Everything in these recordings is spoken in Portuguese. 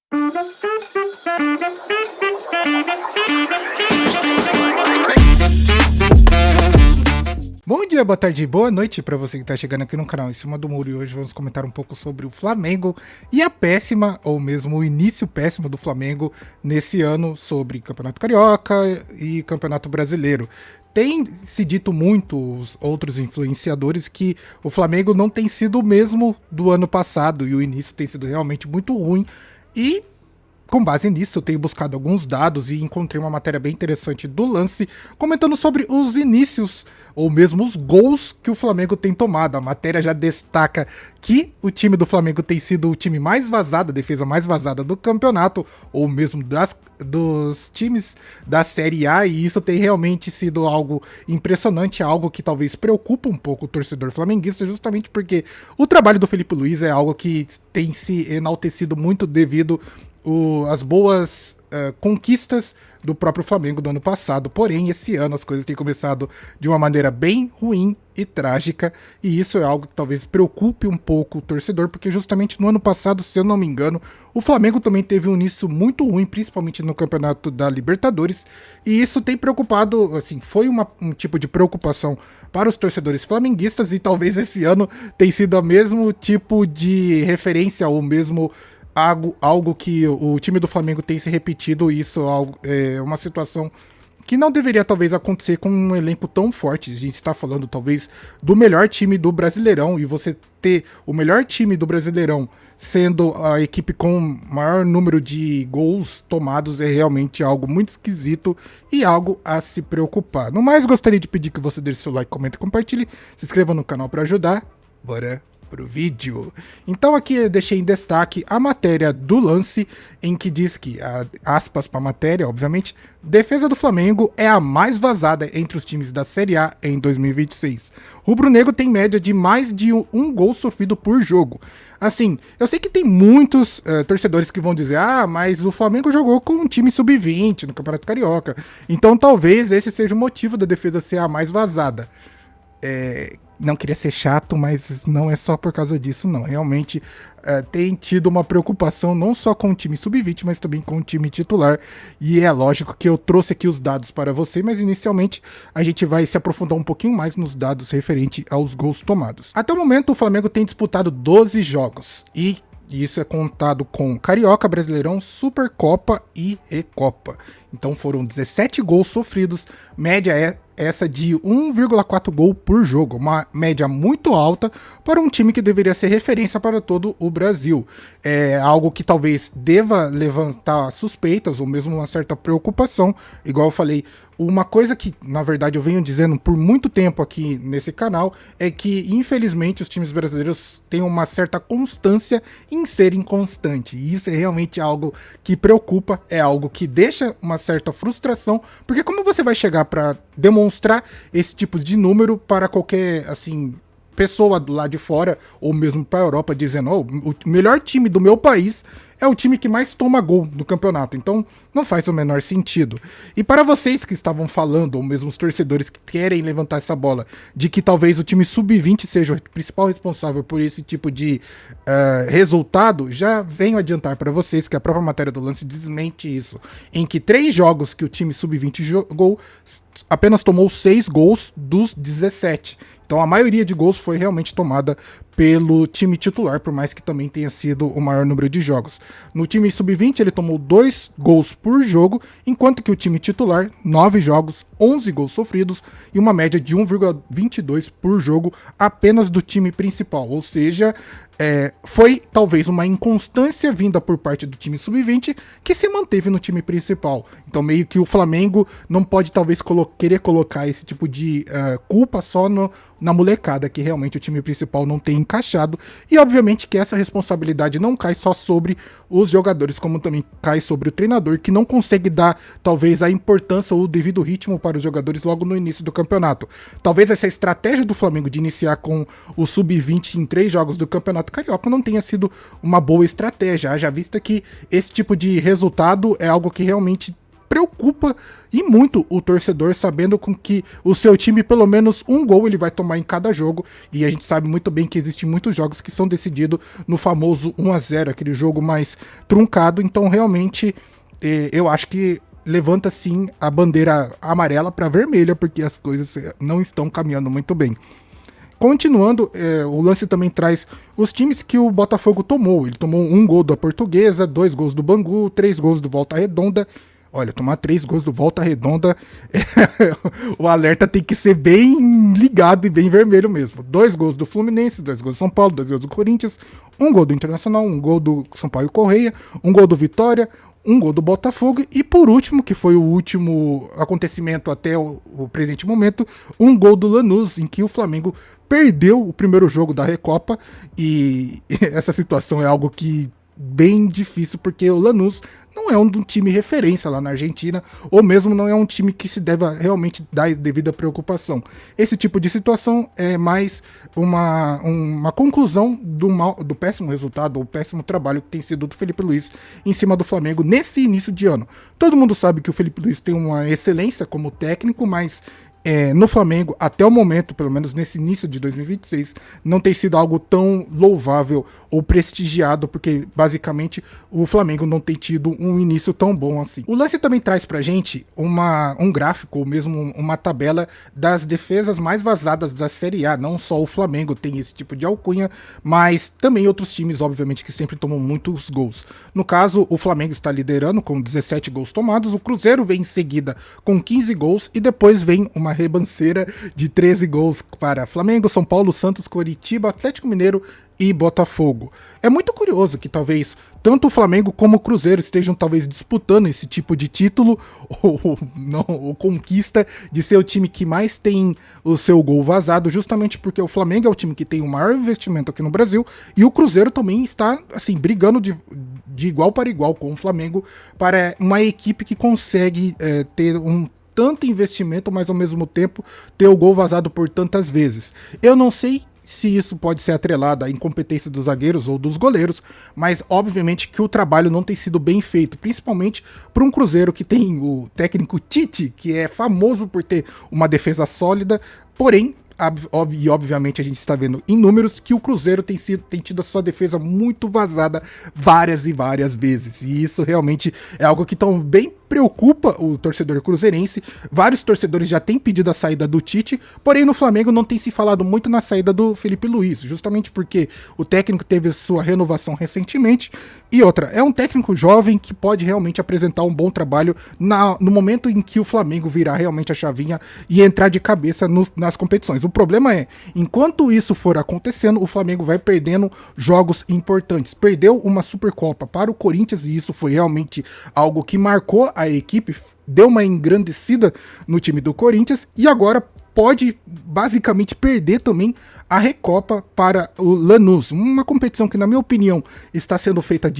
Bom dia, boa tarde, boa noite para você que está chegando aqui no canal Em Cima do Muro, e hoje vamos comentar um pouco sobre o Flamengo e a péssima, ou mesmo o início péssimo do Flamengo nesse ano sobre Campeonato Carioca e Campeonato Brasileiro. Tem se dito muito os outros influenciadores que o Flamengo não tem sido o mesmo do ano passado e o início tem sido realmente muito ruim, e com base nisso, eu tenho buscado alguns dados e encontrei uma matéria bem interessante do Lance comentando sobre os inícios ou mesmo os gols que o Flamengo tem tomado. A matéria já destaca que o time do Flamengo tem sido o time mais vazado, a defesa mais vazada do campeonato, ou mesmo dos times da Série A, e isso tem realmente sido algo impressionante, algo que talvez preocupa um pouco o torcedor flamenguista, justamente porque o trabalho do Felipe Luiz é algo que tem se enaltecido muito devido as boas conquistas do próprio Flamengo do ano passado. Porém, esse ano as coisas têm começado de uma maneira bem ruim e trágica, e isso é algo que talvez preocupe um pouco o torcedor, porque justamente no ano passado, se eu não me engano, o Flamengo também teve um início muito ruim, principalmente no Campeonato da Libertadores, e isso tem preocupado, assim, foi um tipo de preocupação para os torcedores flamenguistas, e talvez esse ano tenha sido o mesmo tipo de referência, ou mesmo algo que o time do Flamengo tem se repetido. Isso é uma situação que não deveria talvez acontecer com um elenco tão forte. A gente está falando talvez do melhor time do Brasileirão, e você ter o melhor time do Brasileirão sendo a equipe com maior número de gols tomados é realmente algo muito esquisito e algo a se preocupar. No mais, gostaria de pedir que você deixe seu like, comente e compartilhe, se inscreva no canal para ajudar. Bora pro vídeo. Então aqui eu deixei em destaque a matéria do Lance, em que diz que, aspas para a matéria, obviamente, defesa do Flamengo é a mais vazada entre os times da Série A em 2026. Rubro-negro tem média de mais de um gol sofrido por jogo. Assim, eu sei que tem muitos torcedores que vão dizer, mas o Flamengo jogou com um time sub-20 no Campeonato Carioca, então talvez esse seja o motivo da defesa ser a mais vazada. Não queria ser chato, mas não é só por causa disso, não. Realmente tem tido uma preocupação não só com o time sub-20, mas também com o time titular. E é lógico que eu trouxe aqui os dados para você, mas inicialmente a gente vai se aprofundar um pouquinho mais nos dados referente aos gols tomados. Até o momento, o Flamengo tem disputado 12 jogos, e isso é contado com Carioca, Brasileirão, Supercopa e Recopa. Então foram 17 gols sofridos, média essa de 1,4 gol por jogo, uma média muito alta para um time que deveria ser referência para todo o Brasil. É algo que talvez deva levantar suspeitas ou mesmo uma certa preocupação, igual eu falei. Uma coisa que, na verdade, eu venho dizendo por muito tempo aqui nesse canal é que, infelizmente, os times brasileiros têm uma certa constância em ser inconstante. E isso é realmente algo que preocupa, é algo que deixa uma certa frustração, porque como você vai chegar para demonstrar esse tipo de número para qualquer, assim, pessoa do lado de fora, ou mesmo para a Europa, dizendo, o melhor time do meu país é o time que mais toma gol no campeonato, então não faz o menor sentido. E para vocês que estavam falando, ou mesmo os torcedores que querem levantar essa bola, de que talvez o time sub-20 seja o principal responsável por esse tipo de resultado, já venho adiantar para vocês que a própria matéria do Lance desmente isso, em que 3 jogos que o time sub-20 jogou, apenas tomou 6 gols dos 17. Então a maioria de gols foi realmente tomada pelo time titular, por mais que também tenha sido o maior número de jogos. No time sub-20 ele tomou 2 gols por jogo, enquanto que o time titular, 9 jogos, 11 gols sofridos e uma média de 1,22 por jogo apenas do time principal. Ou seja, foi talvez uma inconstância vinda por parte do time sub-20 que se manteve no time principal. Então meio que o Flamengo não pode talvez querer colocar esse tipo de culpa só na molecada, que realmente o time principal não tem encaixado, e obviamente que essa responsabilidade não cai só sobre os jogadores, como também cai sobre o treinador, que não consegue dar talvez a importância ou o devido ritmo para os jogadores logo no início do campeonato. Talvez essa estratégia do Flamengo de iniciar com o sub-20 em 3 jogos do Campeonato Carioca não tenha sido uma boa estratégia, haja vista que esse tipo de resultado é algo que realmente preocupa e muito o torcedor, sabendo com que o seu time, pelo menos um gol ele vai tomar em cada jogo, e a gente sabe muito bem que existem muitos jogos que são decididos no famoso 1-0, aquele jogo mais truncado. Então realmente eu acho que levanta sim a bandeira amarela para vermelha, porque as coisas não estão caminhando muito bem. Continuando, o lance também traz os times que o Botafogo tomou. Ele tomou 1 gol da Portuguesa, 2 gols do Bangu, 3 gols do Volta Redonda. Olha, tomar 3 gols do Volta Redonda, o alerta tem que ser bem ligado e bem vermelho mesmo. 2 gols do Fluminense, 2 gols do São Paulo, 2 gols do Corinthians, 1 gol do Internacional, 1 gol do São Paulo e Correia, 1 gol do Vitória, 1 gol do Botafogo e, por último, que foi o último acontecimento até o presente momento, 1 gol do Lanús, em que o Flamengo perdeu o primeiro jogo da Recopa. E essa situação é algo que bem difícil, porque o Lanús não é um time referência lá na Argentina, ou mesmo não é um time que se deva realmente dar devida preocupação. Esse tipo de situação é mais uma conclusão do péssimo resultado, ou péssimo trabalho que tem sido do Felipe Luiz em cima do Flamengo nesse início de ano. Todo mundo sabe que o Felipe Luiz tem uma excelência como técnico, mas no Flamengo, até o momento, pelo menos nesse início de 2026, não tem sido algo tão louvável ou prestigiado, porque basicamente o Flamengo não tem tido um início tão bom assim. O lance também traz pra gente um gráfico, ou mesmo uma tabela das defesas mais vazadas da Série A. Não só o Flamengo tem esse tipo de alcunha, mas também outros times, obviamente, que sempre tomam muitos gols. No caso, o Flamengo está liderando com 17 gols tomados, o Cruzeiro vem em seguida com 15 gols e depois vem uma rebanceira de 13 gols para Flamengo, São Paulo, Santos, Coritiba, Atlético Mineiro e Botafogo. É muito curioso que talvez tanto o Flamengo como o Cruzeiro estejam talvez disputando esse tipo de título ou conquista de ser o time que mais tem o seu gol vazado, justamente porque o Flamengo é o time que tem o maior investimento aqui no Brasil e o Cruzeiro também está assim brigando de igual para igual com o Flamengo para uma equipe que consegue ter tanto investimento, mas ao mesmo tempo ter o gol vazado por tantas vezes. Eu não sei se isso pode ser atrelado à incompetência dos zagueiros ou dos goleiros, mas obviamente que o trabalho não tem sido bem feito, principalmente para um Cruzeiro que tem o técnico Tite, que é famoso por ter uma defesa sólida, porém, e obviamente a gente está vendo em números que o Cruzeiro tem tido a sua defesa muito vazada várias e várias vezes, e isso realmente é algo que também preocupa o torcedor cruzeirense. Vários torcedores já têm pedido a saída do Tite, porém no Flamengo não tem se falado muito na saída do Felipe Luiz, justamente porque o técnico teve sua renovação recentemente, e outra, é um técnico jovem que pode realmente apresentar um bom trabalho no momento em que o Flamengo virar realmente a chavinha e entrar de cabeça nas competições. O problema é, enquanto isso for acontecendo, o Flamengo vai perdendo jogos importantes. Perdeu uma Supercopa para o Corinthians e isso foi realmente algo que marcou a equipe, deu uma engrandecida no time do Corinthians e agora pode basicamente perder também a Recopa para o Lanús, uma competição que, na minha opinião, está sendo feita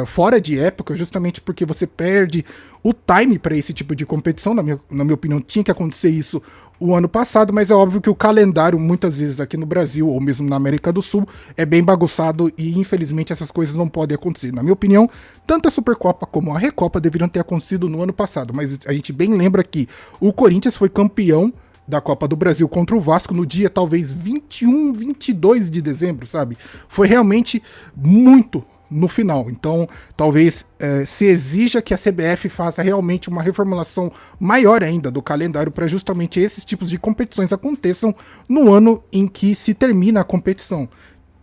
fora de época, justamente porque você perde o time para esse tipo de competição. Na minha opinião, tinha que acontecer isso o ano passado, mas é óbvio que o calendário, muitas vezes aqui no Brasil, ou mesmo na América do Sul, é bem bagunçado e, infelizmente, essas coisas não podem acontecer. Na minha opinião, tanto a Supercopa como a Recopa deveriam ter acontecido no ano passado, mas a gente bem lembra que o Corinthians foi campeão da Copa do Brasil contra o Vasco no dia talvez 21, 22 de dezembro, sabe? Foi realmente muito no final. Então, talvez se exija que a CBF faça realmente uma reformulação maior ainda do calendário para justamente esses tipos de competições aconteçam no ano em que se termina a competição.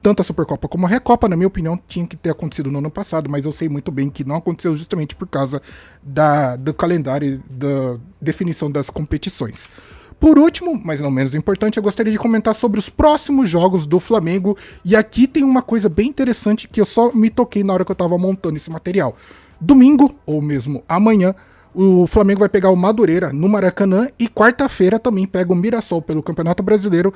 Tanto a Supercopa como a Recopa, na minha opinião, tinha que ter acontecido no ano passado, mas eu sei muito bem que não aconteceu justamente por causa do calendário, da definição das competições. Por último, mas não menos importante, eu gostaria de comentar sobre os próximos jogos do Flamengo. E aqui tem uma coisa bem interessante que eu só me toquei na hora que eu estava montando esse material. Domingo, ou mesmo amanhã, o Flamengo vai pegar o Madureira no Maracanã e quarta-feira também pega o Mirassol pelo Campeonato Brasileiro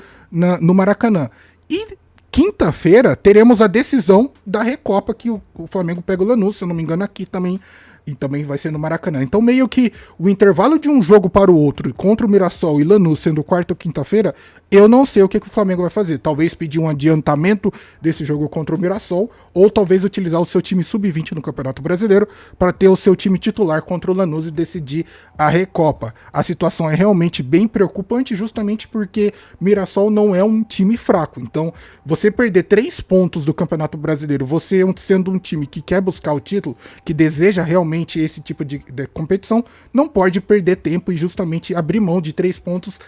no Maracanã. E quinta-feira teremos a decisão da Recopa, que o Flamengo pega o Lanús, se eu não me engano, aqui também. E também vai ser no Maracanã. Então meio que o intervalo de um jogo para o outro, contra o Mirassol e Lanús sendo quarta ou quinta-feira, Eu não sei o que o Flamengo vai fazer. Talvez pedir um adiantamento desse jogo contra o Mirassol, ou talvez utilizar o seu time sub-20 no Campeonato Brasileiro para ter o seu time titular contra o Lanús e decidir a Recopa. A situação é realmente bem preocupante, justamente porque Mirassol não é um time fraco. Então, você perder 3 pontos do Campeonato Brasileiro, você sendo um time que quer buscar o título, que deseja realmente esse tipo de competição, não pode perder tempo e justamente abrir mão de 3 pontos.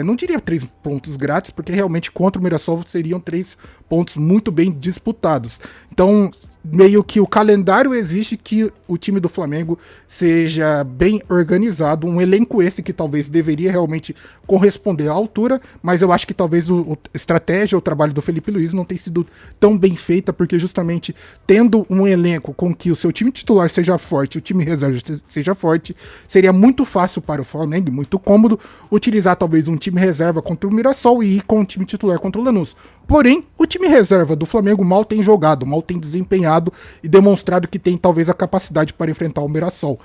Não diria 3 pontos grátis, porque realmente contra o Mirassol seriam 3 pontos muito bem disputados. Então, meio que o calendário exige que o time do Flamengo seja bem organizado, um elenco esse que talvez deveria realmente corresponder à altura, mas eu acho que talvez a estratégia, o trabalho do Felipe Luiz não tenha sido tão bem feita, porque justamente tendo um elenco com que o seu time titular seja forte, o time reserva seja forte, seria muito fácil para o Flamengo, muito cômodo, utilizar talvez um time reserva contra o Mirassol e ir com o time titular contra o Lanús. Porém, o time reserva do Flamengo mal tem jogado, mal tem desempenhado e demonstrado que tem talvez a capacidade para enfrentar o Mirassol.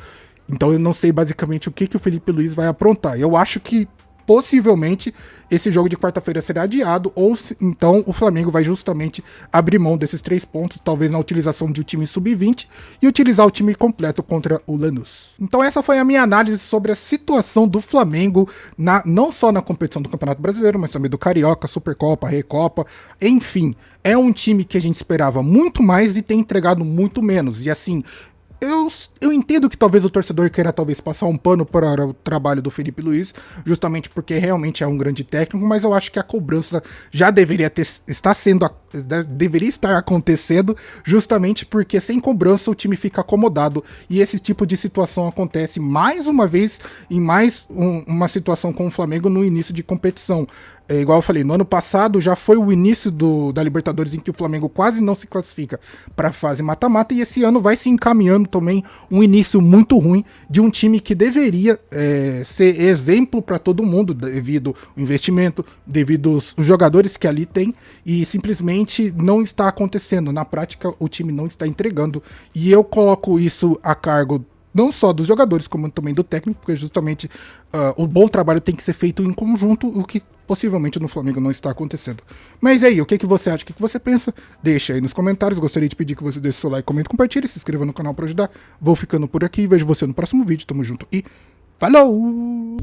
Então eu não sei basicamente o que o Felipe Luiz vai aprontar. Eu acho que possivelmente esse jogo de quarta-feira será adiado, ou então o Flamengo vai justamente abrir mão desses 3 pontos, talvez na utilização de um time sub-20 e utilizar o time completo contra o Lanús. Então essa foi a minha análise sobre a situação do Flamengo, não só na competição do Campeonato Brasileiro, mas também do Carioca, Supercopa, Recopa, enfim. É um time que a gente esperava muito mais e tem entregado muito menos, e assim, eu entendo que talvez o torcedor queira talvez passar um pano para o trabalho do Felipe Luiz, justamente porque realmente é um grande técnico, mas eu acho que a cobrança já deveria estar acontecendo, justamente porque sem cobrança o time fica acomodado e esse tipo de situação acontece mais uma vez em mais uma situação com o Flamengo no início de competição. Igual eu falei, no ano passado já foi o início da Libertadores em que o Flamengo quase não se classifica para a fase mata-mata, e esse ano vai se encaminhando também um início muito ruim de um time que deveria ser exemplo para todo mundo devido ao investimento, devido aos jogadores que ali tem, e simplesmente não está acontecendo. Na prática, o time não está entregando, e eu coloco isso a cargo não só dos jogadores, como também do técnico, porque justamente o bom trabalho tem que ser feito em conjunto, o que possivelmente no Flamengo não está acontecendo. Mas e aí, o que você acha, o que você pensa? Deixa aí nos comentários, gostaria de pedir que você deixe seu like, comente, compartilhe, se inscreva no canal para ajudar. Vou ficando por aqui, vejo você no próximo vídeo, tamo junto e falou!